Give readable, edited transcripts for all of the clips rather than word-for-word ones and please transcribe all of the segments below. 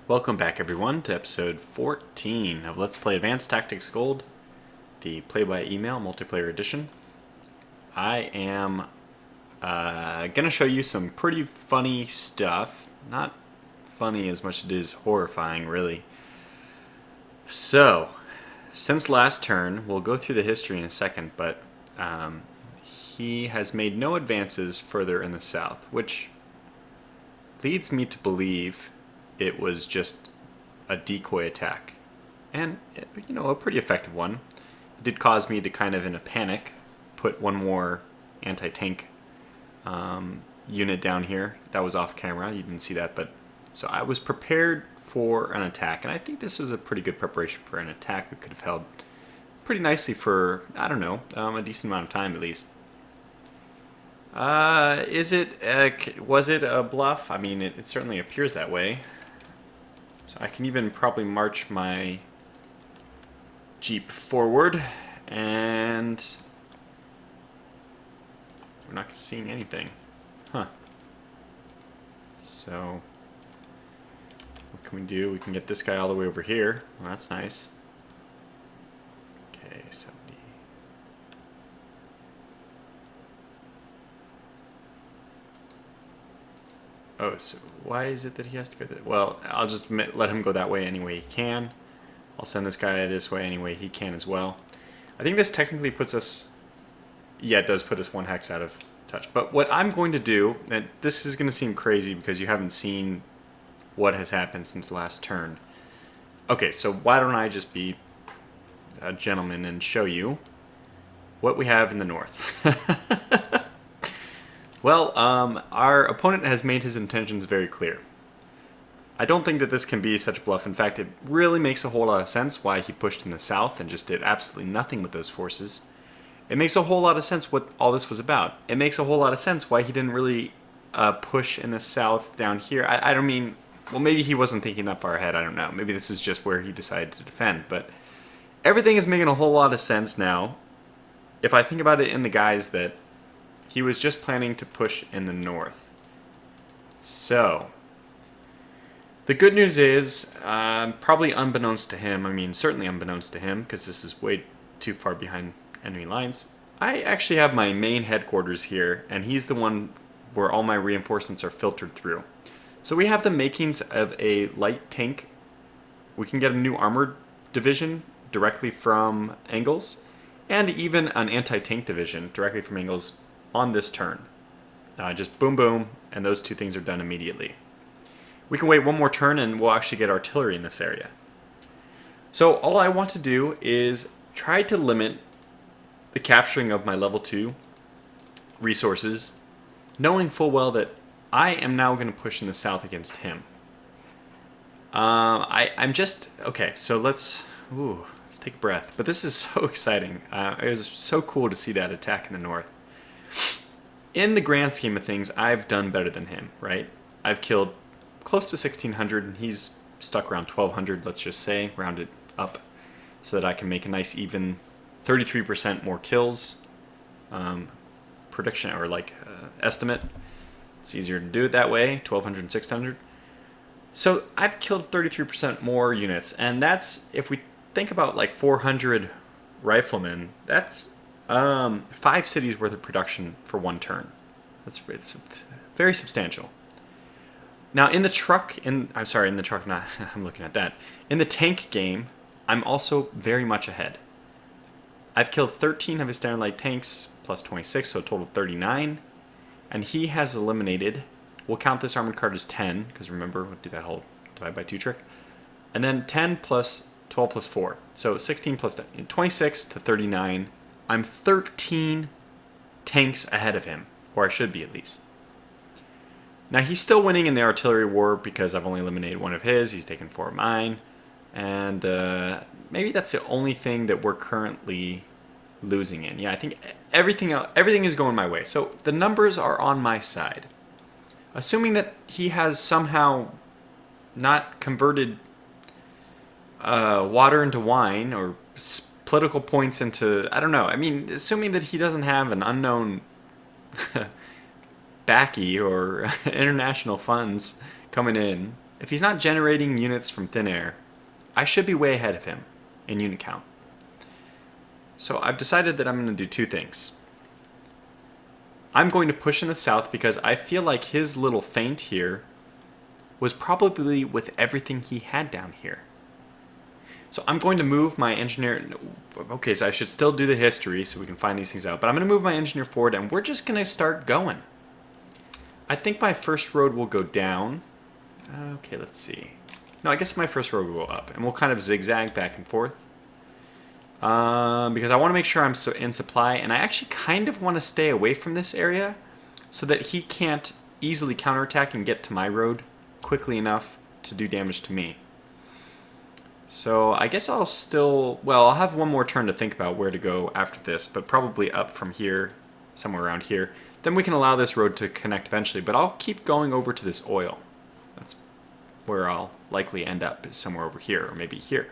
Welcome back everyone to episode 14 of Let's Play Advanced Tactics Gold, the play-by-email multiplayer edition. I am going to show you some pretty funny stuff. Not funny as much as it is horrifying, really. So, since last turn, we'll go through the history in a second, but he has made no advances further in the south, which leads me to believe it was just a decoy attack. And, you know, a pretty effective one. It did cause me to kind of, in a panic, put one more anti-tank unit down here. That was off camera, you didn't see that, but... So I was prepared for an attack, and I think this was a pretty good preparation for an attack. We could have held pretty nicely for, I don't know, a decent amount of time at least. Was it a bluff? I mean, it certainly appears that way. So I can even probably march my Jeep forward, and we're not seeing anything. Huh. So, what can we do? We can get this guy all the way over here. Well, that's nice. Okay, 70. Oh, so why is it that he has to go there? Well, I'll just let him go that way any way he can. I'll send this guy this way any way he can as well. I think this technically puts us... Yeah, it does put us one hex out of touch. But what I'm going to do, and this is going to seem crazy because you haven't seen what has happened since the last turn. Okay, so why don't I just be a gentleman and show you what we have in the north. Well, our opponent has made his intentions very clear. I don't think that this can be such a bluff. In fact, it really makes a whole lot of sense why he pushed in the south and just did absolutely nothing with those forces. It makes a whole lot of sense what all this was about. It makes a whole lot of sense why he didn't really push in the south down here. I don't mean... Well, maybe he wasn't thinking that far ahead. I don't know. Maybe this is just where he decided to defend. But everything is making a whole lot of sense now. If I think about it in the guise that he was just planning to push in the north. So, the good news is, probably unbeknownst to him, I mean certainly unbeknownst to him, because this is way too far behind enemy lines, I actually have my main headquarters here, and he's the one where all my reinforcements are filtered through. So we have the makings of a light tank. We can get a new armored division directly from Engels, and even an anti-tank division directly from Engels on this turn. Just boom boom, and those two things are done immediately. We can wait one more turn and we'll actually get artillery in this area. So all I want to do is try to limit the capturing of my level 2 resources, knowing full well that I am now going to push in the south against him. I'm just... Okay, so let's take a breath. But this is so exciting. It was so cool to see that attack in the north. In the grand scheme of things, I've done better than him, right? I've killed close to 1,600, and he's stuck around 1,200, let's just say, round it up, so that I can make a nice even 33% more kills. Prediction, or like estimate. It's easier to do it that way, 1,200 and 600. So I've killed 33% more units, and that's, if we think about like 400 riflemen, that's 5 cities worth of production for one turn. It's very substantial. Now in the truck, I'm looking at that. In the tank game, I'm also very much ahead. I've killed 13 of his standard light tanks, plus 26, so a total of 39. And he has eliminated, we'll count this armored card as 10, because remember, we'll do that whole divide by 2 trick. And then 10 plus 12 plus 4. So 16 plus 10, 26 to 39. I'm 13 tanks ahead of him, or I should be at least. Now he's still winning in the artillery war because I've only eliminated one of his, he's taken 4 of mine, and maybe that's the only thing that we're currently losing in. Yeah, I think everything is going my way, so the numbers are on my side. Assuming that he has somehow not converted water into wine, or political points into, I don't know. I mean, assuming that he doesn't have an unknown backy or international funds coming in if he's not generating units from thin air, I should be way ahead of him in unit count. So I've decided that I'm going to do two things. I'm going to push in the south because I feel like his little feint here was probably with everything he had down here. So I'm going to move my engineer. Okay, so I should still do the history so we can find these things out. But I'm going to move my engineer forward and we're just going to start going. I think my first road will go down. Okay, let's see. No, I guess my first road will go up. And we'll kind of zigzag back and forth. Because I want to make sure I'm in supply. And I actually kind of want to stay away from this area so that he can't easily counterattack and get to my road quickly enough to do damage to me. So I guess I'll still, well, I'll have one more turn to think about where to go after this, but probably up from here, somewhere around here. Then we can allow this road to connect eventually, but I'll keep going over to this oil. That's where I'll likely end up, is somewhere over here, or maybe here.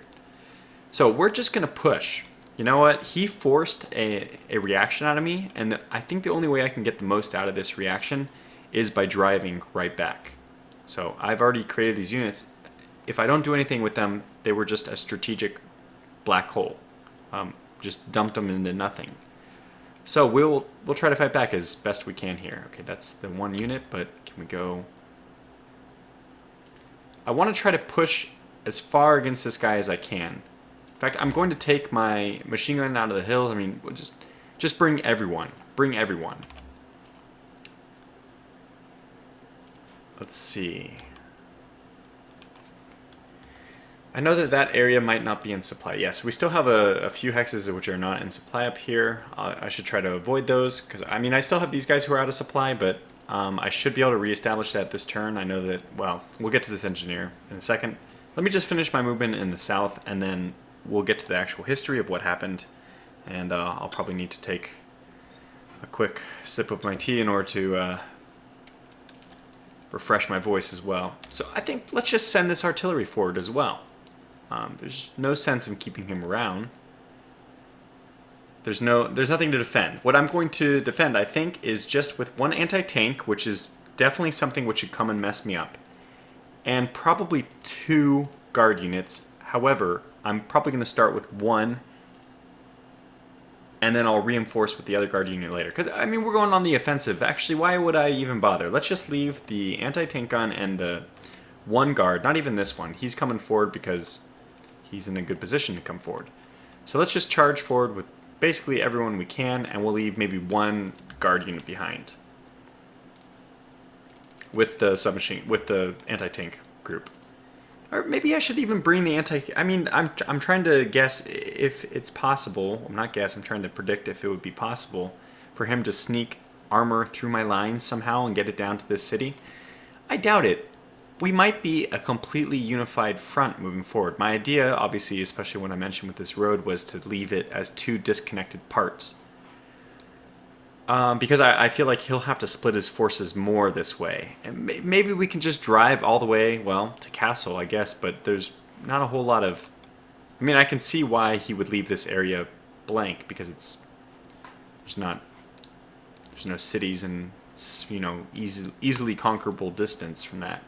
So we're just going to push. You know what? He forced a reaction out of me, and I think the only way I can get the most out of this reaction is by driving right back. So I've already created these units. If I don't do anything with them, they were just a strategic black hole. Just dumped them into nothing. So we'll try to fight back as best we can here. Okay, that's the one unit, but can we go? I want to try to push as far against this guy as I can. In fact, I'm going to take my machine gun out of the hill. I mean, we'll just bring everyone. Bring everyone. Let's see. I know that area might not be in supply. Yes, we still have a few hexes which are not in supply up here. I should try to avoid those, because I mean I still have these guys who are out of supply, but I should be able to reestablish that this turn. I know that, well, we'll get to this engineer in a second. Let me just finish my movement in the south, and then we'll get to the actual history of what happened. And I'll probably need to take a quick sip of my tea in order to refresh my voice as well. So I think let's just send this artillery forward as well. There's no sense in keeping him around. There's nothing to defend. What I'm going to defend, I think, is just with one anti-tank, which is definitely something which should come and mess me up, and probably 2 guard units. However, I'm probably going to start with 1, and then I'll reinforce with the other guard unit later. Because, I mean, we're going on the offensive. Actually, why would I even bother? Let's just leave the anti-tank gun and the 1 guard, not even this one. He's coming forward because he's in a good position to come forward. So let's just charge forward with basically everyone we can, and we'll leave maybe 1 guard unit behind with the submachine, with the anti-tank group. Or maybe I should even bring the I mean, I'm trying to guess if it's possible. I'm not guess. I'm trying to predict if it would be possible for him to sneak armor through my lines somehow and get it down to this city. I doubt it. We might be a completely unified front moving forward. My idea, obviously, especially when I mentioned with this road, was to leave it as 2 disconnected parts. Because I feel like he'll have to split his forces more this way. And maybe we can just drive all the way, well, to Castle, I guess, but there's not a whole lot of... I mean, I can see why he would leave this area blank, because there's no cities and, you know, easily conquerable distance from that.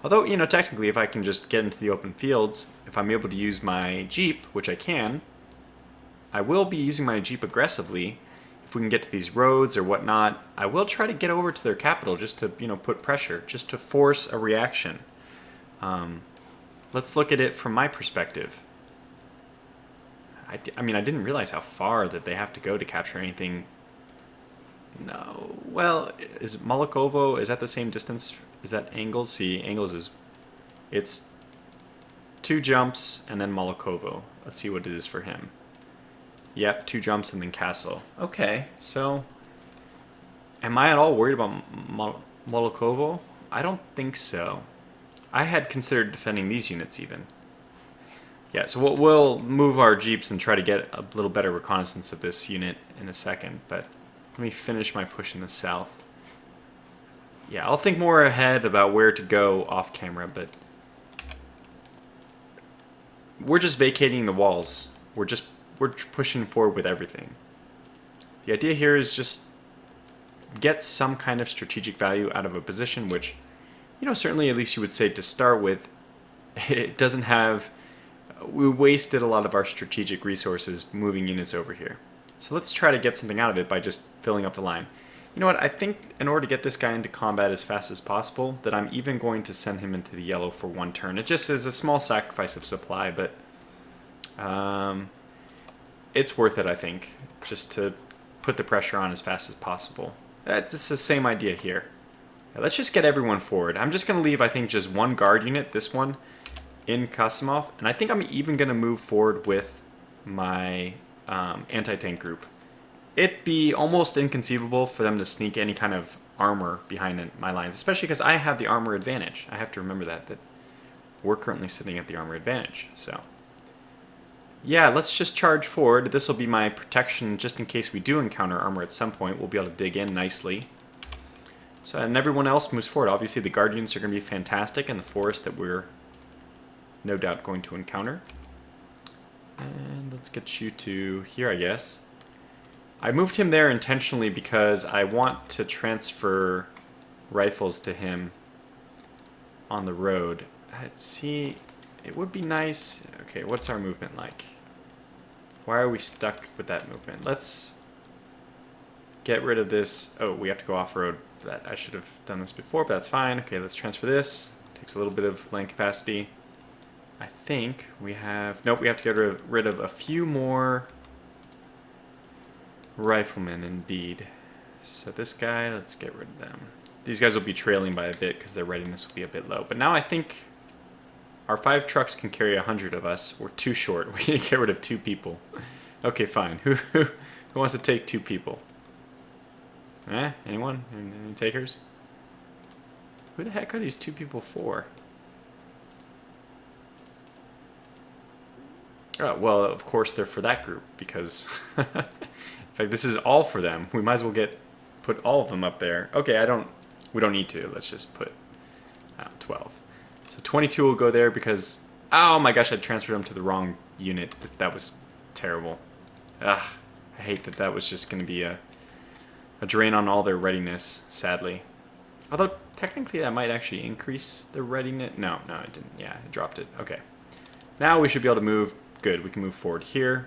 Although, you know, technically, if I can just get into the open fields, if I'm able to use my Jeep, which I can, I will be using my Jeep aggressively. If we can get to these roads or whatnot, I will try to get over to their capital just to, you know, put pressure, just to force a reaction. Let's look at it from my perspective. I mean, I didn't realize how far that they have to go to capture anything. No. Well, is Molokovo, is that the same distance? Is that Angles? See, Angles it's 2 jumps and then Molokovo. Let's see what it is for him. Yep, 2 jumps and then Castle. Okay, so am I at all worried about Molokovo? I don't think so. I had considered defending these units even. Yeah, so we'll move our Jeeps and try to get a little better reconnaissance of this unit in a second, but let me finish my push in the south. Yeah, I'll think more ahead about where to go off camera, but we're just vacating the walls. We're pushing forward with everything. The idea here is just get some kind of strategic value out of a position which you know, certainly at least you would say to start with, it doesn't have, we wasted a lot of our strategic resources moving units over here. So let's try to get something out of it by just filling up the line. You know what, I think in order to get this guy into combat as fast as possible, that I'm even going to send him into the yellow for 1 turn. It just is a small sacrifice of supply, but it's worth it, I think, just to put the pressure on as fast as possible. This is the same idea here. Let's just get everyone forward. I'm just going to leave, I think, just 1 guard unit, this one, in Kasimov, and I think I'm even going to move forward with my anti-tank group. It'd be almost inconceivable for them to sneak any kind of armor behind my lines, especially because I have the armor advantage. I have to remember that we're currently sitting at the armor advantage. So yeah, let's just charge forward. This will be my protection just in case we do encounter armor at some point. We'll be able to dig in nicely. So, and everyone else moves forward. Obviously the Guardians are going to be fantastic in the forest that we're no doubt going to encounter. And let's get you to here, I guess. I moved him there intentionally because I want to transfer rifles to him on the road. See, it would be nice. Okay, what's our movement like? Why are we stuck with that movement? Let's get rid of this. Oh, we have to go off-road. That I should have done this before, but that's fine. Okay, let's transfer this. Takes a little bit of land capacity. I think we have... Nope, we have to get rid of a few more riflemen, indeed. So this guy, let's get rid of them. These guys will be trailing by a bit because their readiness will be a bit low. But now I think our 5 trucks can carry 100 of us. We're too short. We need to get rid of 2 people. Okay, fine. Who wants to take 2 people? Anyone? Any takers? Who the heck are these 2 people for? Oh, well, of course they're for that group because... In fact, this is all for them. We might as well put all of them up there. Okay, we don't need to. Let's just put 12. So 22 will go there because, oh my gosh, I transferred them to the wrong unit. That was terrible. Ugh, I hate that was just going to be a drain on all their readiness, sadly. Although, technically that might actually increase the readiness. No, it didn't. Yeah, it dropped it. Okay. Now we should be able to move. Good, we can move forward here.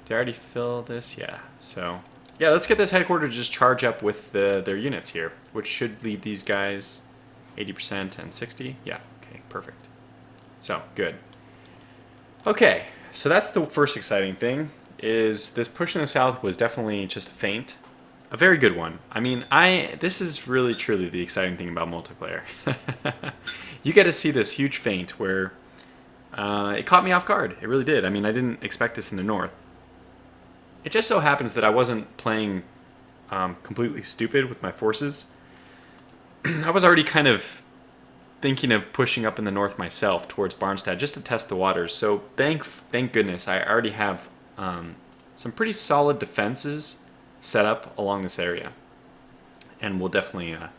Did I already fill this? Yeah. So, yeah, let's get this headquarters to just charge up with their units here, which should leave these guys 80% and 60. Yeah, okay, perfect. So, good. Okay, so that's the first exciting thing, is this push in the south was definitely just a feint. A very good one. I mean, this is really, truly the exciting thing about multiplayer. You get to see this huge feint where it caught me off guard. It really did. I mean, I didn't expect this in the north. It just so happens that I wasn't playing completely stupid with my forces. I was already kind of thinking of pushing up in the north myself towards Barnstad just to test the waters. So thank goodness I already have some pretty solid defenses set up along this area. And we'll definitely, a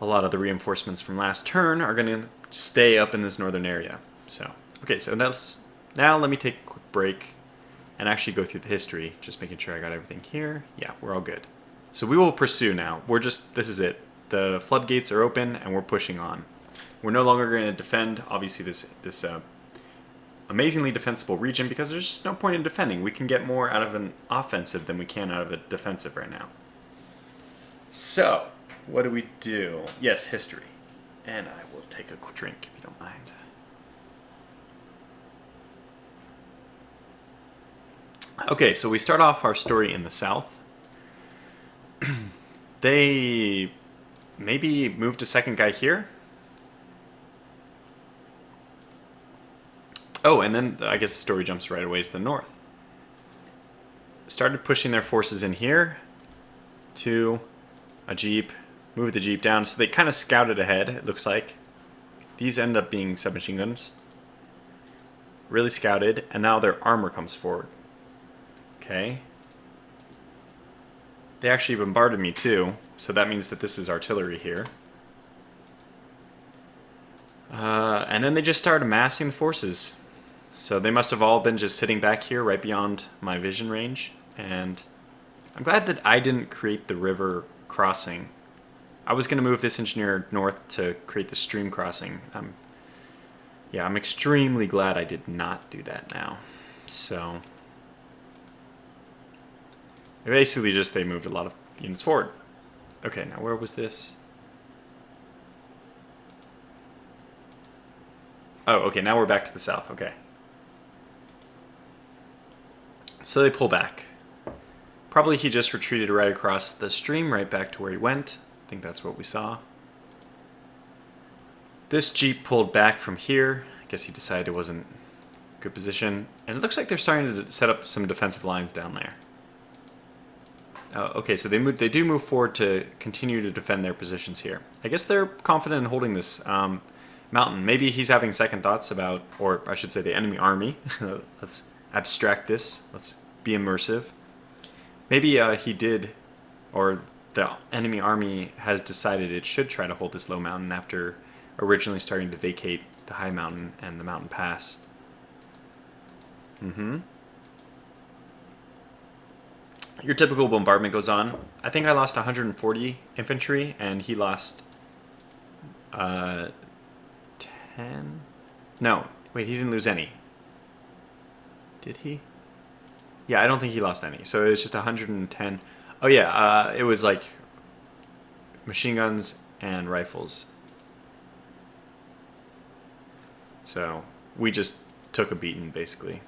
lot of the reinforcements from last turn are going to stay up in this northern area. So, okay, so now let me take a quick break and actually go through the history, just making sure I got everything here. Yeah, we're all good. So we will pursue now. This is it. The floodgates are open and we're pushing on. We're no longer going to defend, obviously, this amazingly defensible region because there's just no point in defending. We can get more out of an offensive than we can out of a defensive right now. So, what do we do? Yes, history. And I will take a quick drink if you don't mind. Okay, so we start off our story in the south. They maybe moved a second guy here. Oh, and then I guess the story jumps right away to the north. Started pushing their forces in here to a jeep, moved the jeep down. So they kind of scouted ahead, it looks like. These end up being submachine guns. Really scouted, and now their armor comes forward. Okay. They actually bombarded me too, so that means that this is artillery here. And then they just started amassing the forces. So they must have all been just sitting back here right beyond my vision range. And I'm glad that I didn't create the river crossing I was going to move this engineer north to create the stream crossing. Yeah, I'm extremely glad I did not do that now. So basically just they moved a lot of units forward. Okay, now where was this? Oh, okay, now we're back to the south. Okay. So they pull back. Probably he just retreated right across the stream, right back to where he went. I think that's what we saw. This Jeep pulled back from here. I guess he decided it wasn't a good position. And it looks like they're starting to set up some defensive lines down there. Okay, so they do move forward to continue to defend their positions here. I guess they're confident in holding this mountain. Maybe he's having second thoughts about, or I should say the enemy army. Let's abstract this. Let's be immersive. Maybe he did, or the enemy army has decided it should try to hold this low mountain after originally starting to vacate the high mountain and the mountain pass. Your typical bombardment goes on. I think I lost 140 infantry, and he lost 10? No, wait, he didn't lose any. Did he? Yeah, I don't think he lost any. So it was just 110. Oh yeah, it was like machine guns and rifles. So we just took a beating, basically.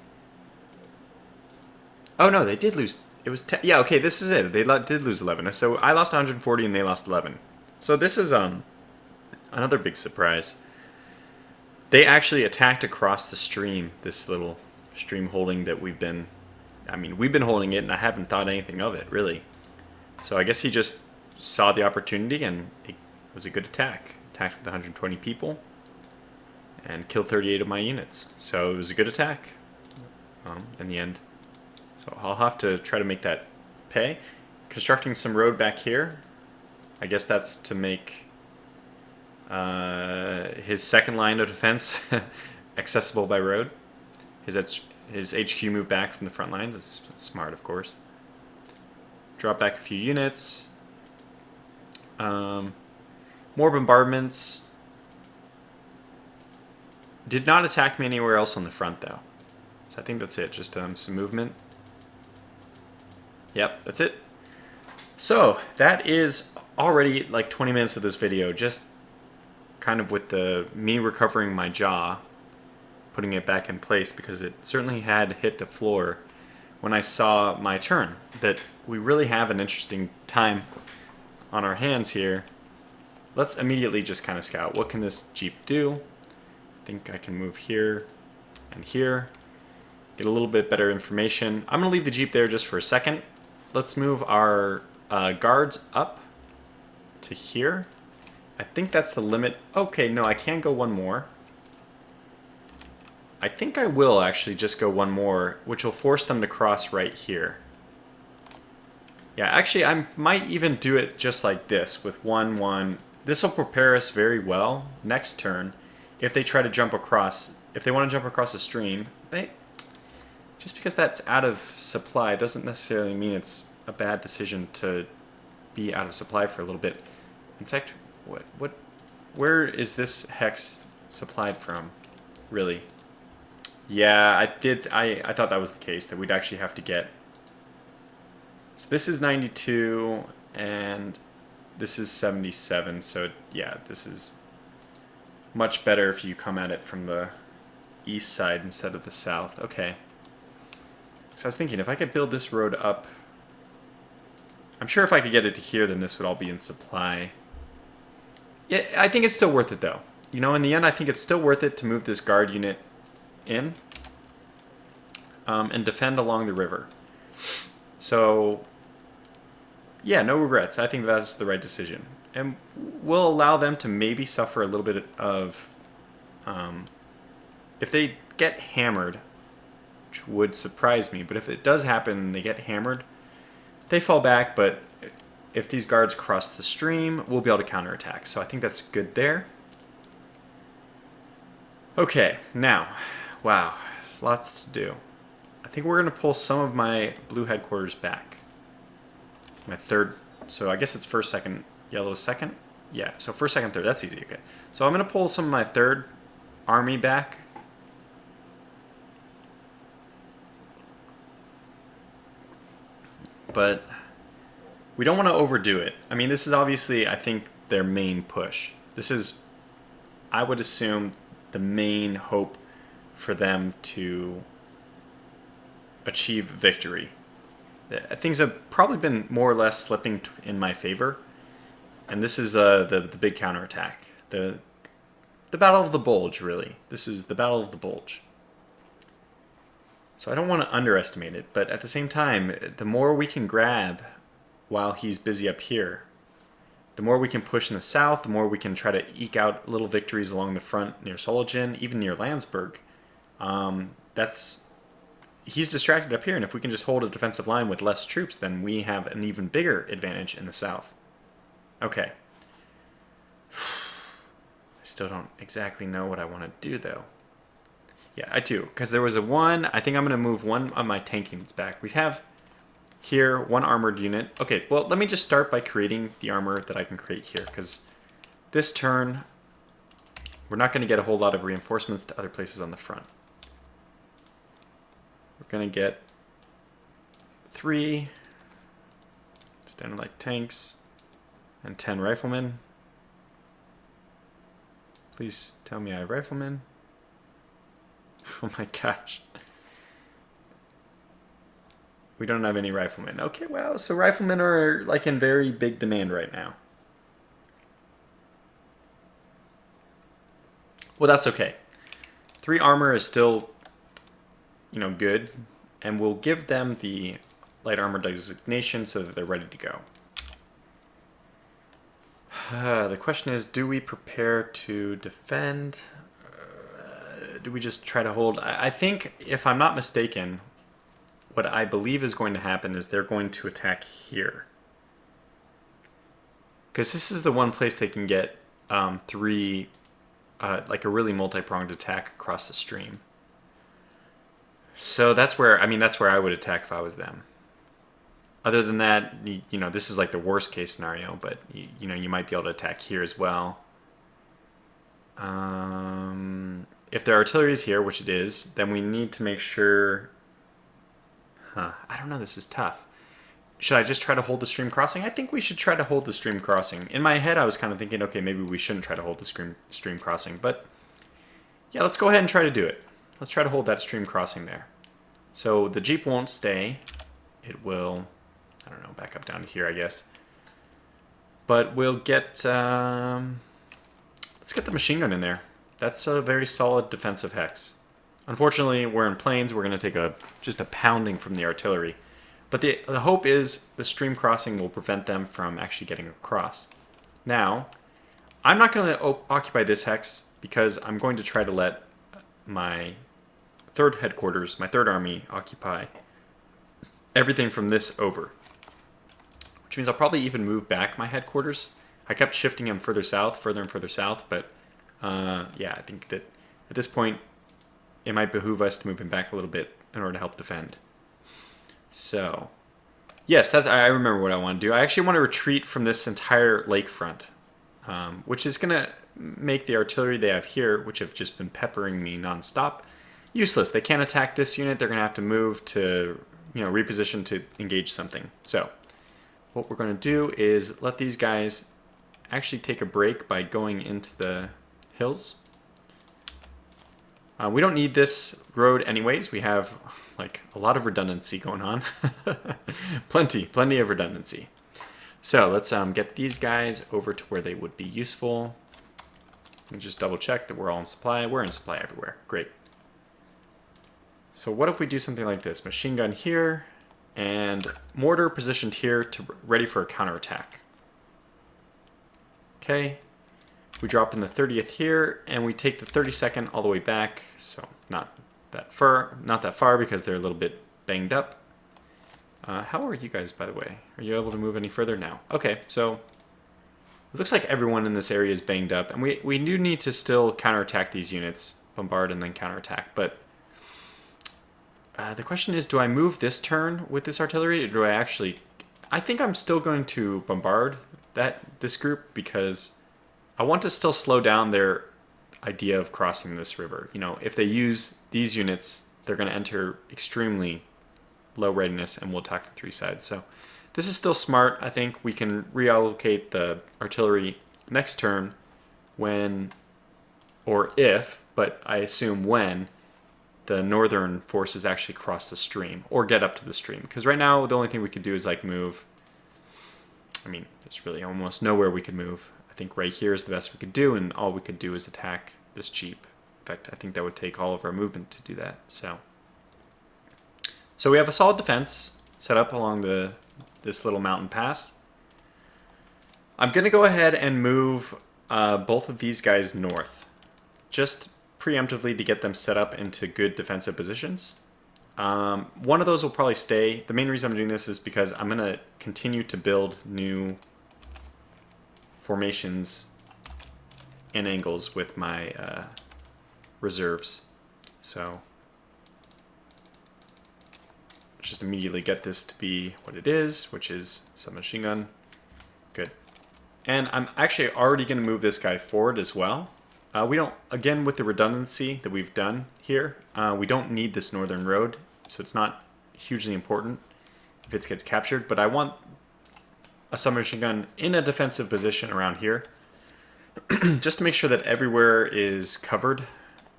Oh no, they did lose. It was 10. Yeah, okay, this is it. They did lose 11. So I lost 140 and they lost 11. So this is another big surprise. They actually attacked across the stream, this little stream holding that we've been holding it, and I haven't thought anything of it, really. So I guess he just saw the opportunity, and it was a good attack. Attacked with 120 people and killed 38 of my units. So it was a good attack in the end. So I'll have to try to make that pay. Constructing some road back here. I guess that's to make his second line of defense accessible by road. His HQ moved back from the front lines. It's smart, of course. Drop back a few units. More bombardments. Did not attack me anywhere else on the front, though. So I think that's it. Just some movement. Yep, that's it. So that is already like 20 minutes of this video, just kind of with me recovering my jaw, putting it back in place, because it certainly had hit the floor when I saw my turn, that we really have an interesting time on our hands here. Let's immediately just kind of scout. What can this Jeep do? I think I can move here and here, get a little bit better information. I'm going to leave the Jeep there just for a second. Let's move our guards up to here. I think that's the limit. Okay, no, I can go one more. I think I will actually just go one more, which will force them to cross right here. Yeah, actually, I might even do it just like this, with 1-1. This will prepare us very well next turn if they try to jump across. If they want to jump across the stream, just because that's out of supply doesn't necessarily mean it's a bad decision to be out of supply for a little bit. In fact, where is this hex supplied from, really? Yeah, I thought that was the case, that we'd actually have to get. So this is 92 and this is 77, so yeah, this is much better if you come at it from the east side instead of the south. Okay. So I was thinking, if I could build this road up, I'm sure if I could get it to here, then this would all be in supply. Yeah, I think it's still worth it, though. You know, in the end, I think it's still worth it to move this guard unit in and defend along the river. So, yeah, no regrets. I think that's the right decision. And we'll allow them to maybe suffer a little bit of... if they get hammered, which would surprise me, but if it does happen and they get hammered, they fall back, but if these guards cross the stream, we'll be able to counterattack. So I think that's good there. Okay, now, wow, there's lots to do. I think we're going to pull some of my blue headquarters back. My third, so I guess it's first, second, yellow second. Yeah, so first, second, third, that's easy, okay. So I'm going to pull some of my third army back. But we don't want to overdo it. I mean, this is obviously, I think, their main push. This is, I would assume, the main hope for them to achieve victory. Things have probably been more or less slipping in my favor. And this is the big counterattack. The Battle of the Bulge, really. This is the Battle of the Bulge. So I don't want to underestimate it, but at the same time, the more we can grab while he's busy up here, the more we can push in the south, the more we can try to eke out little victories along the front near Solingen, even near Landsberg. He's distracted up here, and if we can just hold a defensive line with less troops, then we have an even bigger advantage in the south. Okay. I still don't exactly know what I want to do, though. Yeah, I do, because there was a one. I think I'm going to move one of my tank units back. We have here one armored unit. Okay, well, let me just start by creating the armor that I can create here, because this turn, we're not going to get a whole lot of reinforcements to other places on the front. We're going to get 3 standard light tanks and 10 riflemen. Please tell me I have riflemen. Oh my gosh. We don't have any riflemen. Okay, wow. So riflemen are like in very big demand right now. Well, that's okay. 3 armor is still, good. And we'll give them the light armor designation so that they're ready to go. The question is, do we prepare to defend? Do we just try to hold? I think, if I'm not mistaken, what I believe is going to happen is they're going to attack here. Because this is the one place they can get 3, like a really multi-pronged attack across the stream. So that's where I would attack if I was them. Other than that, this is like the worst case scenario, but you might be able to attack here as well. If their artillery is here, which it is, then we need to make sure... I don't know, this is tough. Should I just try to hold the stream crossing? I think we should try to hold the stream crossing. In my head, I was kind of thinking, okay, maybe we shouldn't try to hold the stream crossing, but yeah, let's go ahead and try to do it. Let's try to hold that stream crossing there. So the Jeep won't stay. It will, I don't know, back up down to here, I guess. But we'll get, let's get the machine gun in there. That's a very solid defensive hex. Unfortunately, we're in plains. We're going to take just a pounding from the artillery. But the hope is the stream crossing will prevent them from actually getting across. Now, I'm not going to occupy this hex because I'm going to try to let my third headquarters, my third army, occupy everything from this over. Which means I'll probably even move back my headquarters. I kept shifting them further and further south, but yeah, I think that at this point, it might behoove us to move him back a little bit in order to help defend. So, yes, I remember what I want to do. I actually want to retreat from this entire lakefront, which is going to make the artillery they have here, which have just been peppering me nonstop, useless. They can't attack this unit. They're going to have to move to, reposition to engage something. So, what we're going to do is let these guys actually take a break by going into the hills. We don't need this road anyways. We have like a lot of redundancy going on. plenty of redundancy. So let's get these guys over to where they would be useful. And just double check that we're all in supply. We're in supply everywhere. Great. So what if we do something like this? Machine gun here and mortar positioned here to ready for a counterattack. Okay. We drop in the 30th here, and we take the 32nd all the way back. So not that far because they're a little bit banged up. How are you guys, by the way? Are you able to move any further now? Okay, so it looks like everyone in this area is banged up, and we do need to still counterattack these units, bombard and then counterattack. But the question is, do I move this turn with this artillery, or do I actually? I think I'm still going to bombard this group because I want to still slow down their idea of crossing this river. You know, if they use these units, they're going to enter extremely low readiness and will attack from 3 sides. So this is still smart. I think we can reallocate the artillery next turn when, or if, but I assume when, the northern forces actually cross the stream or get up to the stream. Because right now the only thing we could do is like move. I mean, there's really almost nowhere we could move. I think right here is the best we could do, and all we could do is attack this jeep. In fact, I think that would take all of our movement to do that. So we have a solid defense set up along this little mountain pass. I'm going to go ahead and move both of these guys north, just preemptively to get them set up into good defensive positions. One of those will probably stay. The main reason I'm doing this is because I'm going to continue to build new formations and angles with my reserves. So just immediately get this to be what it is, which is submachine gun. Good. And I'm actually already going to move this guy forward as well. We don't, again, with the redundancy that we've done here, we don't need this northern road, so it's not hugely important if it gets captured, but I want a submachine gun in a defensive position around here, just to make sure that everywhere is covered.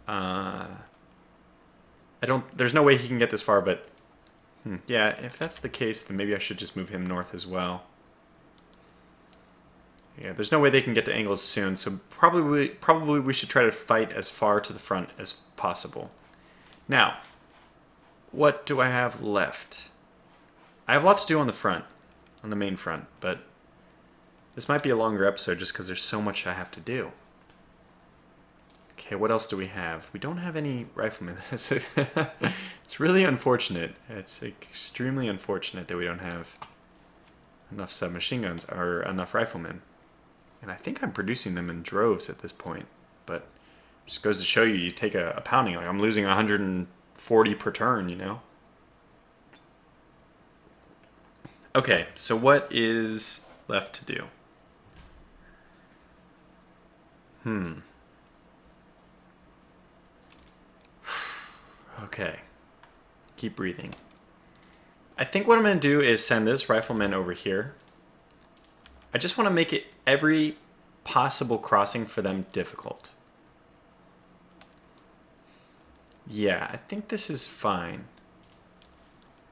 There's no way he can get this far, but yeah, if that's the case, then maybe I should just move him north as well. Yeah, there's no way they can get to angles soon, so probably we should try to fight as far to the front as possible. Now, what do I have left? I have a lot to do on the front, on the main front, but this might be a longer episode just because there's so much I have to do. Okay, what else do we have? We don't have any riflemen. It's really unfortunate. It's extremely unfortunate that we don't have enough submachine guns or enough riflemen. And I think I'm producing them in droves at this point, but it just goes to show you take a pounding. Like I'm losing 140 per turn, you know? Okay, so what is left to do? Okay, keep breathing. I think what I'm going to do is send this rifleman over here. I just want to make it every possible crossing for them difficult. Yeah, I think this is fine.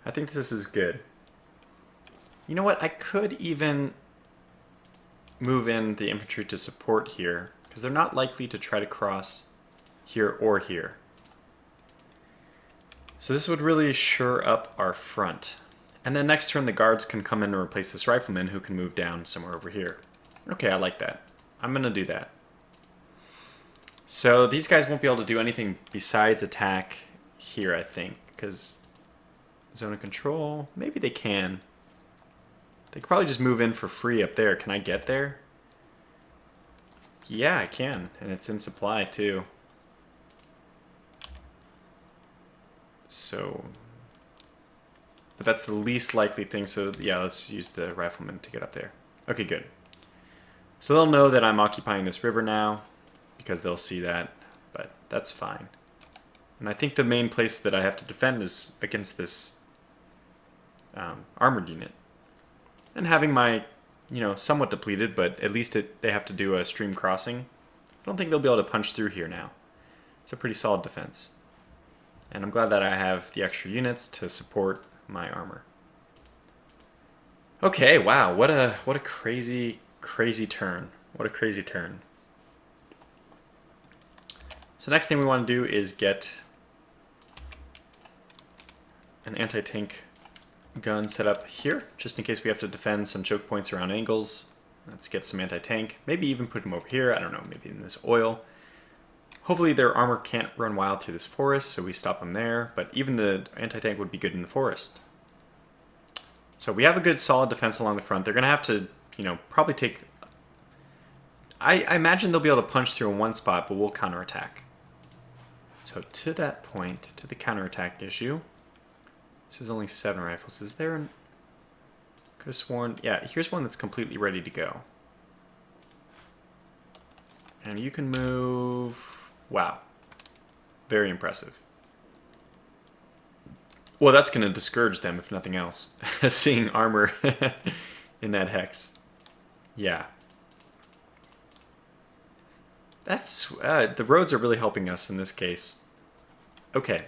I think this is good. You know what? I could even move in the infantry to support here, because they're not likely to try to cross here or here. So this would really shore up our front. And then next turn the guards can come in and replace this rifleman who can move down somewhere over here. Okay, I like that. I'm going to do that. So these guys won't be able to do anything besides attack here, I think, because zone of control, maybe they can. They could probably just move in for free up there. Can I get there? Yeah, I can, and it's in supply too. So, but that's the least likely thing, so yeah, let's use the rifleman to get up there. Okay, good. So they'll know that I'm occupying this river now, because they'll see that, but that's fine. And I think the main place that I have to defend is against this armored unit. And having my, somewhat depleted, but at least they have to do a stream crossing. I don't think they'll be able to punch through here now. It's a pretty solid defense. And I'm glad that I have the extra units to support my armor. Okay, wow, what a crazy turn. What a crazy turn. So next thing we want to do is get an anti-tank gun set up here, just in case we have to defend some choke points around angles. Let's get some anti-tank. Maybe even put them over here. I don't know, maybe in this oil. Hopefully their armor can't run wild through this forest, so we stop them there. But even the anti-tank would be good in the forest. So we have a good solid defense along the front. They're going to have to, probably take... I imagine they'll be able to punch through in one spot, but we'll counterattack. So to that point, to the counterattack issue, this is only 7 rifles. Is there an... Could have sworn... Yeah, here's one that's completely ready to go. And you can move... Wow. Very impressive. Well, that's going to discourage them, if nothing else. Seeing armor in that hex. Yeah. That's... the roads are really helping us in this case. Okay.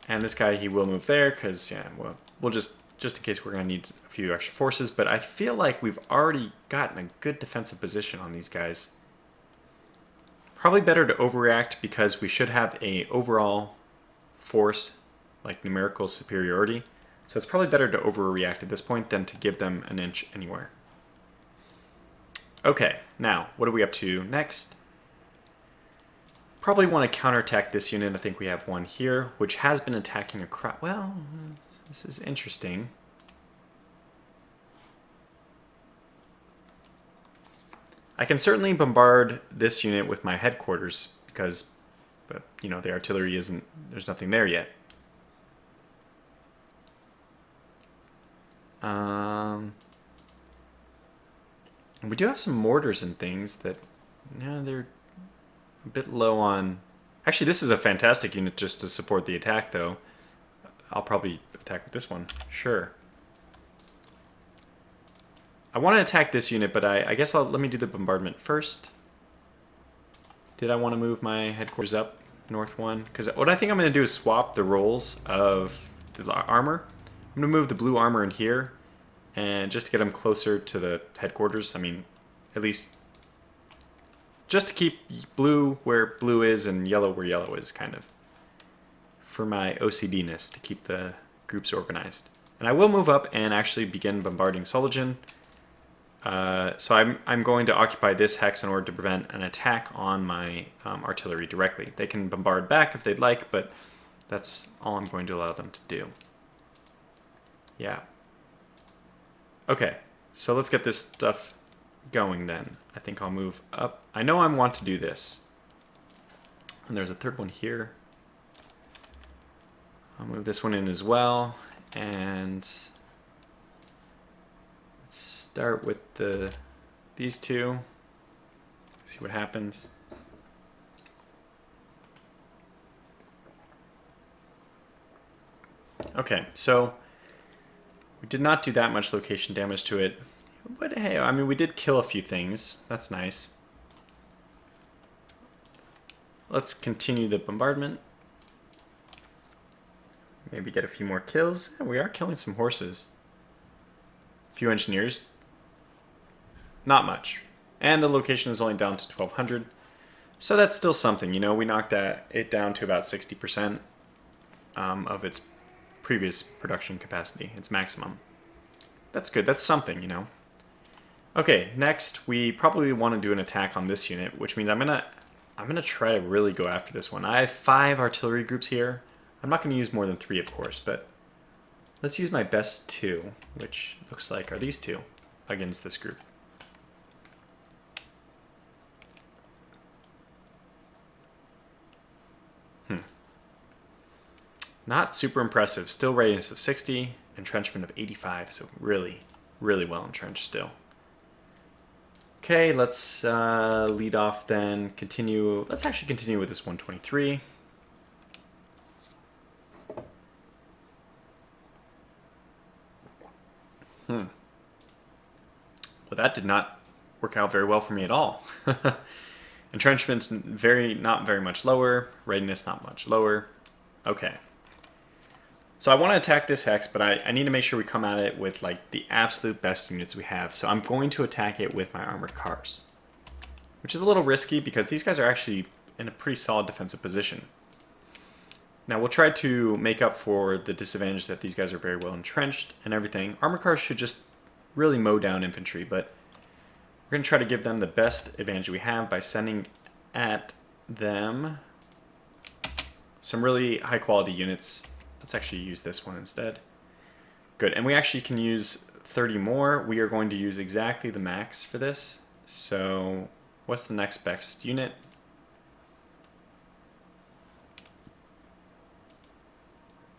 And this guy, he will move there, because, yeah, well, we'll just in case we're going to need a few extra forces. But I feel like we've already gotten a good defensive position on these guys. Probably better to overreact, because we should have a overall force, like numerical superiority. So it's probably better to overreact at this point than to give them an inch anywhere. Okay, now, what are we up to next? Probably want to counterattack this unit. I think we have one here, which has been attacking across... Well, this is interesting. I can certainly bombard this unit with my headquarters, because, but, you know, the artillery isn't... There's nothing there yet. We do have some mortars and things that... Yeah, they're a bit low on... Actually, this is a fantastic unit just to support the attack, though. I'll probably attack with this one. Sure. I want to attack this unit, but I guess let me do the bombardment first. Did I want to move my headquarters up north one? Because what I think I'm going to do is swap the roles of the armor. I'm going to move the blue armor in here, and just to get them closer to the headquarters. I mean, at least just to keep blue where blue is and yellow where yellow is, kind of. For my OCD-ness, to keep the groups organized. And I will move up and actually begin bombarding Soligen. So I'm going to occupy this hex in order to prevent an attack on my artillery directly. They can bombard back if they'd like, but that's all I'm going to allow them to do. Yeah. Okay, so let's get this stuff going then. I think I'll move up. I know I want to do this. And there's a third one here. I'll move this one in as well. And let's start with these two. See what happens. Okay, so we did not do that much location damage to it. But hey, I mean, we did kill a few things. That's nice. Let's continue the bombardment. Maybe get a few more kills. Yeah, we are killing some horses. A few engineers. Not much. And the location is only down to 1200. So that's still something, you know. We knocked it down to about 60% of its previous production capacity, its maximum. That's good. That's something, you know. Okay, next we probably want to do an attack on this unit, which means I'm gonna try to really go after this one. I have 5 artillery groups here. I'm not going to use more than 3, of course, but let's use my best 2, which looks like are these 2, against this group. Not super impressive. Still readiness of 60, entrenchment of 85, so really, really well entrenched still. Okay, let's lead off then. Continue. Let's actually continue with this 123. Well, that did not work out very well for me at all. Entrenchment not very much lower. Readiness not much lower. Okay. So I want to attack this hex, but I need to make sure we come at it with like the absolute best units we have. So I'm going to attack it with my armored cars, which is a little risky because these guys are actually in a pretty solid defensive position. Now we'll try to make up for the disadvantage that these guys are very well entrenched and everything. Armored cars should just really mow down infantry, but we're going to try to give them the best advantage we have by sending at them some really high quality units. Let's actually use this one instead. Good, and we actually can use 30 more. We are going to use exactly the max for this. So what's the next best unit?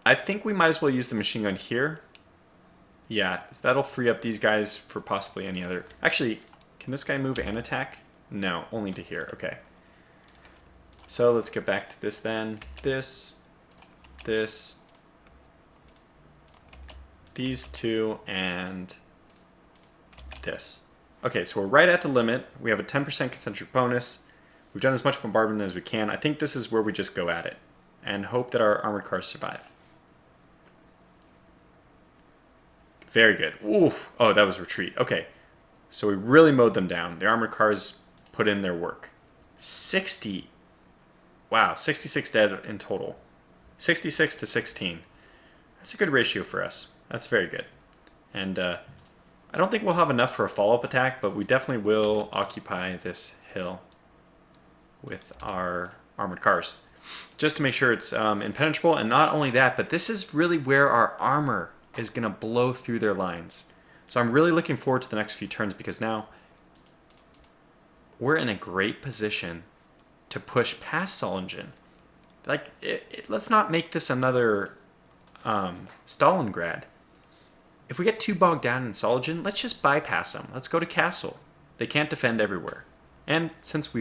I think we might as well use the machine gun here. Yeah, so that'll free up these guys for possibly any other... Actually, can this guy move and attack? No, only to here. Okay. So let's get back to this then. This, these two, and this. Okay, so we're right at the limit. We have a 10% concentric bonus. We've done as much bombardment as we can. I think this is where we just go at it and hope that our armored cars survive. Very good. Oof. Oh, that was retreat. Okay, so we really mowed them down. The armored cars put in their work. 60. Wow, 66 dead in total. 66 to 16. That's a good ratio for us. That's very good. And I don't think we'll have enough for a follow-up attack, but we definitely will occupy this hill with our armored cars, just to make sure it's impenetrable. And not only that, but this is really where our armor is going to blow through their lines. So I'm really looking forward to the next few turns, because now we're in a great position to push past Solingen. Like, let's not make this another Stalingrad. If we get too bogged down in Solingen, let's just bypass them. Let's go to Castle. They can't defend everywhere. And since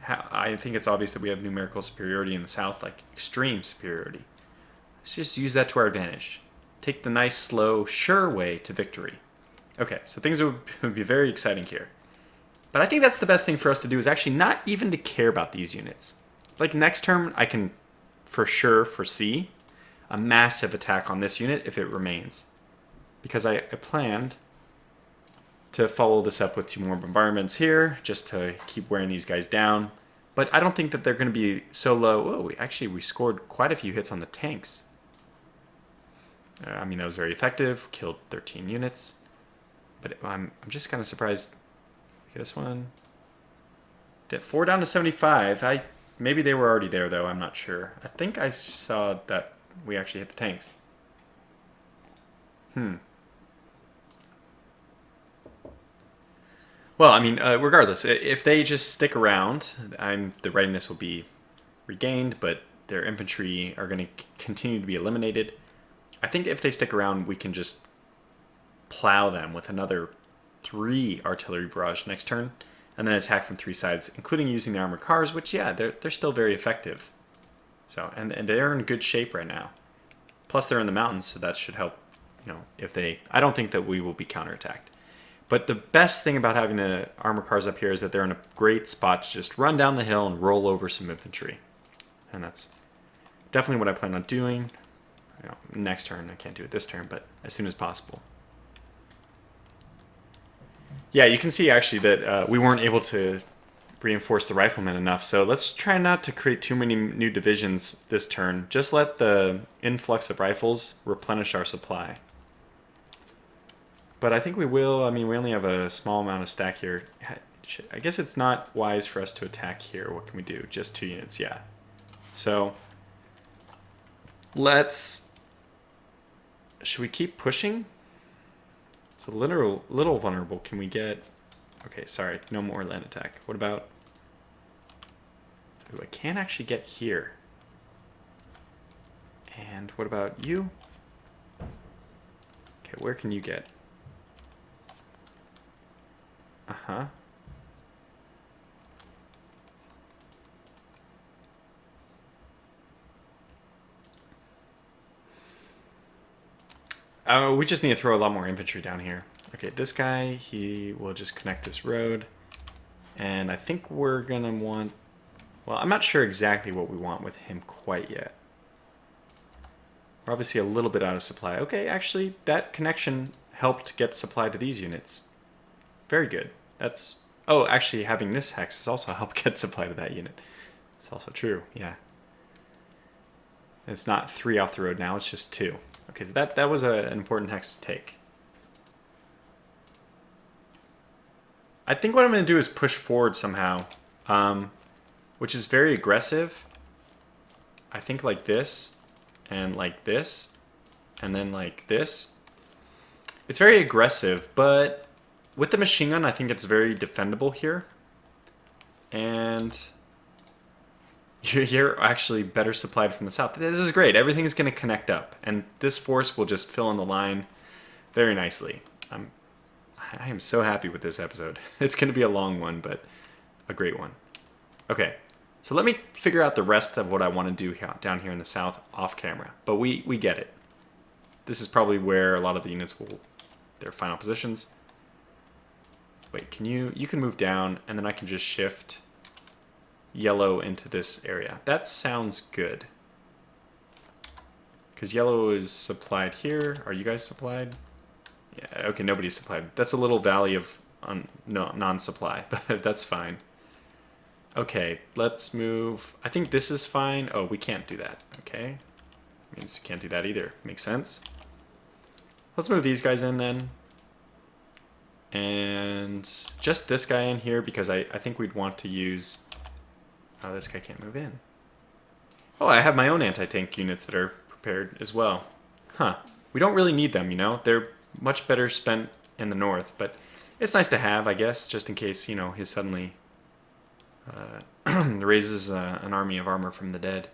I think it's obvious that we have numerical superiority in the south, like extreme superiority, let's just use that to our advantage. Take the nice, slow, sure way to victory. Okay, so things would be very exciting here. But I think that's the best thing for us to do, is actually not even to care about these units. Like next turn, I can for sure foresee a massive attack on this unit if it remains. Because I planned to follow this up with 2 more bombardments here, just to keep wearing these guys down. But I don't think that they're going to be so low. Whoa, we scored quite a few hits on the tanks. I mean, that was very effective. Killed 13 units. But I'm just kind of surprised. Okay, this one. 4 down to 75. Maybe they were already there, though. I'm not sure. I think I saw that we actually hit the tanks. Well, I mean, regardless, if they just stick around, the readiness will be regained, but their infantry are going to continue to be eliminated. I think if they stick around, we can just plow them with another 3 artillery barrage next turn, and then attack from 3 sides, including using the armored cars, which, yeah, they're still very effective. So, and they're in good shape right now. Plus, they're in the mountains, so that should help. You know, I don't think that we will be counterattacked. But the best thing about having the armor cars up here is that they're in a great spot to just run down the hill and roll over some infantry. And that's definitely what I plan on doing. You know, next turn, I can't do it this turn, but as soon as possible. Yeah, you can see actually that we weren't able to reinforce the riflemen enough, so let's try not to create too many new divisions this turn. Just let the influx of rifles replenish our supply. But I think we will. I mean, we only have a small amount of stack here. I guess it's not wise for us to attack here. What can we do? Just 2 units, yeah. So, should we keep pushing? It's a little vulnerable. Can we get... Okay, sorry, no more land attack. What about... Ooh, I can't actually get here. And what about you? Okay, where can you get? Uh-huh. We just need to throw a lot more infantry down here. Okay, this guy, he will just connect this road. And I think we're going to want... Well, I'm not sure exactly what we want with him quite yet. We're obviously a little bit out of supply. Okay, actually, that connection helped get supply to these units. Very good. That's... Oh, actually, having this hex has also helped get supply to that unit. It's also true, yeah. It's not 3 off the road now, it's just 2. Okay, so that was an important hex to take. I think what I'm going to do is push forward somehow, which is very aggressive. I think like this, and then like this. It's very aggressive, but with the machine gun, I think it's very defendable here. And you're actually better supplied from the south. This is great. Everything is going to connect up, and this force will just fill in the line very nicely. I am so happy with this episode. It's going to be a long one, but a great one. Okay, so let me figure out the rest of what I want to do down here in the south off camera. But we get it. This is probably where a lot of the units will, their final positions. Wait, you can move down, and then I can just shift yellow into this area. That sounds good. Because yellow is supplied here. Are you guys supplied? Yeah, okay, nobody's supplied. That's a little valley of non-supply, but that's fine. Okay, let's move. I think this is fine. Oh, we can't do that. Okay. Means you can't do that either. Makes sense. Let's move these guys in then. And just this guy in here because I think we'd want to use... Oh, this guy can't move in. Oh, I have my own anti-tank units that are prepared as well. Huh. We don't really need them, you know? They're much better spent in the north, but it's nice to have, I guess, just in case, you know, he suddenly raises an army of armor from the dead.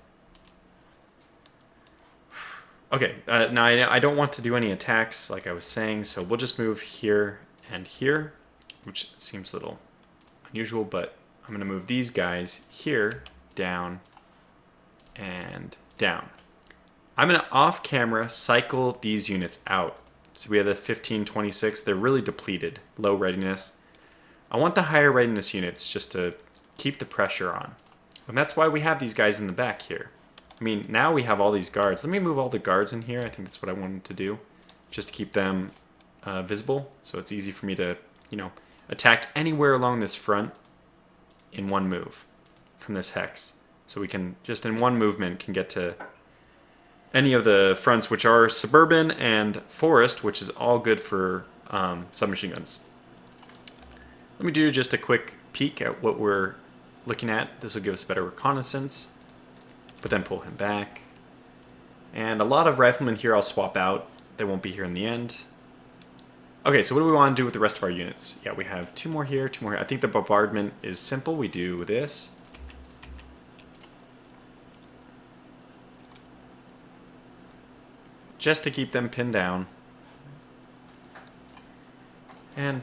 Okay, now I don't want to do any attacks, like I was saying, so we'll just move here and here, which seems a little unusual, but I'm going to move these guys here, down, and down. I'm going to off-camera cycle these units out. So we have the 1526. They're really depleted, low readiness. I want the higher readiness units just to keep the pressure on. And that's why we have these guys in the back here. I mean, now we have all these guards. Let me move all the guards in here. I think that's what I wanted to do, just to keep them visible, so it's easy for me to, you know, attack anywhere along this front in one move from this hex. So we can, just in one movement, can get to any of the fronts, which are suburban and forest, which is all good for submachine guns. Let me do just a quick peek at what we're looking at. This will give us better reconnaissance, but then pull him back. And a lot of riflemen here I'll swap out. They won't be here in the end. Okay, so what do we want to do with the rest of our units? Yeah, we have two more here, two more here. I think the bombardment is simple. We do this. Just to keep them pinned down. And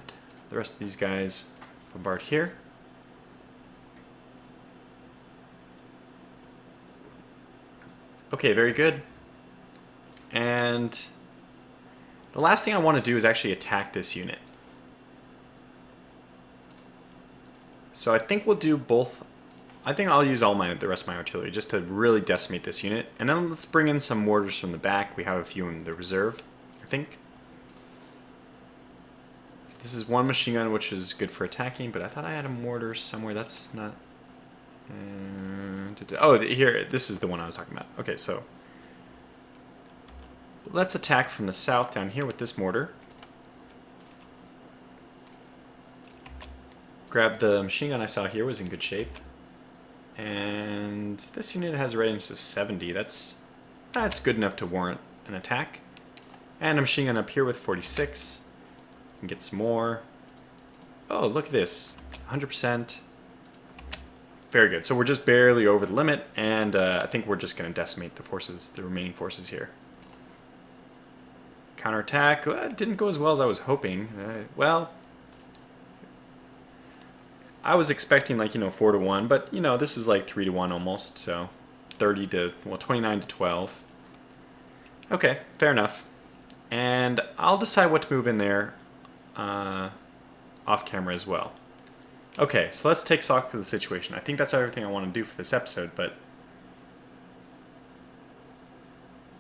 the rest of these guys bombard here. Okay, very good. And the last thing I want to do is actually attack this unit. So I think we'll do both. I think I'll use the rest of my artillery just to really decimate this unit. And then let's bring in some mortars from the back. We have a few in the reserve, I think. So this is one machine gun, which is good for attacking, but I thought I had a mortar somewhere. That's not... oh, here, this is the one I was talking about. Okay, so let's attack from the south down here with this mortar. Grab the machine gun I saw here, was in good shape. And this unit has a readiness of 70. That's good enough to warrant an attack. And a machine gun up here with 46. Can get some more. Oh, look at this. 100%. Very good. So we're just barely over the limit, and I think we're just going to decimate the remaining forces here. Counterattack. It didn't go as well as I was hoping. Well, I was expecting, like, 4-1, but, this is like 3-1 almost, so 29 to 12. Okay, fair enough. And I'll decide what to move in there off camera as well. Okay, so let's take stock of the situation. I think that's everything I want to do for this episode, but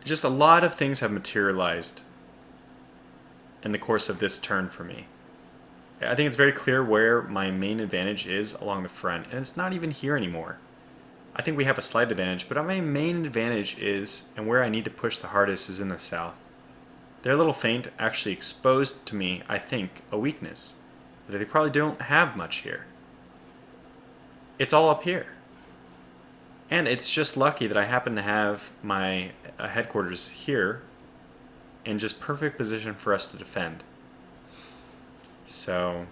just a lot of things have materialized in the course of this turn for me. I think it's very clear where my main advantage is along the front, and it's not even here anymore. I think we have a slight advantage, but my main advantage is, and where I need to push the hardest, is in the south. Their little feint actually exposed to me, I think, a weakness that they probably don't have much here. It's all up here. And it's just lucky that I happen to have my headquarters here in just perfect position for us to defend. So,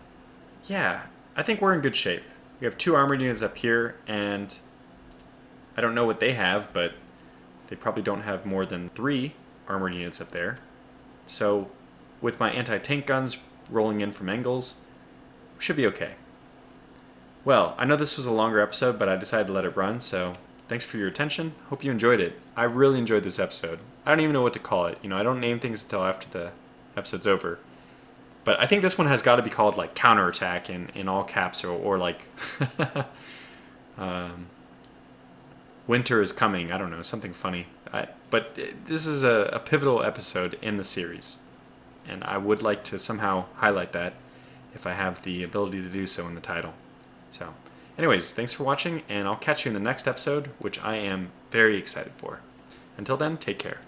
yeah, I think we're in good shape. We have 2 armored units up here, and I don't know what they have, but they probably don't have more than 3 armored units up there. So, with my anti-tank guns rolling in from angles, we should be okay. Well, I know this was a longer episode, but I decided to let it run, so thanks for your attention. Hope you enjoyed it. I really enjoyed this episode. I don't even know what to call it. I don't name things until after the episode's over. But I think this one has got to be called like counterattack in all caps, or like winter is coming. I don't know, something funny. But this is a pivotal episode in the series, and I would like to somehow highlight that if I have the ability to do so in the title. So, anyways, thanks for watching, and I'll catch you in the next episode, which I am very excited for. Until then, take care.